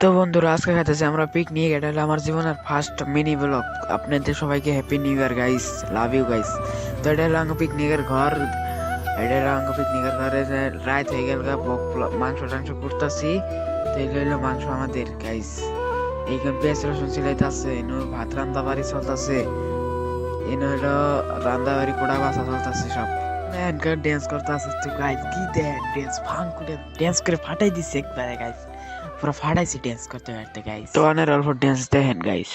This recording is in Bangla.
তো বন্ধুরা আজকে খাইতেছি আমরা পিকনিক। এটা হলো আমার জীবনের ফার্স্ট মিনি ব্লগ। আপনাদের সবাইকে happy new year guys, love you guys. তো এটা হলো আমার পিকনিকের ঘর। এটা হলো আমার পিকনিকের ঘরে রাত হয়ে গেল, মাংস টাংস করতেছি। তো এগুলো হলো মাংস আমাদের গাইস। এইখানে পেঁয়াজ রসুন সিলাইতেছে, এনে ভাত রান্না বাড়ি চলতেছে, এনে হলো রান্না বাড়ি কোড়া বাসা চলতেছে সব। এনকার ড্যান্স করতে আছে তো গাইস, কি দেখ ড্যান্স ভাঙ করে ড্যান্স করে ফাটাই দিচ্ছে একবারে গাইস। পুরো ফাটাইছি ড্যান্স করতে করতে গাইস। তো অনেক অল্প ড্যান্স দেখেন গাইস।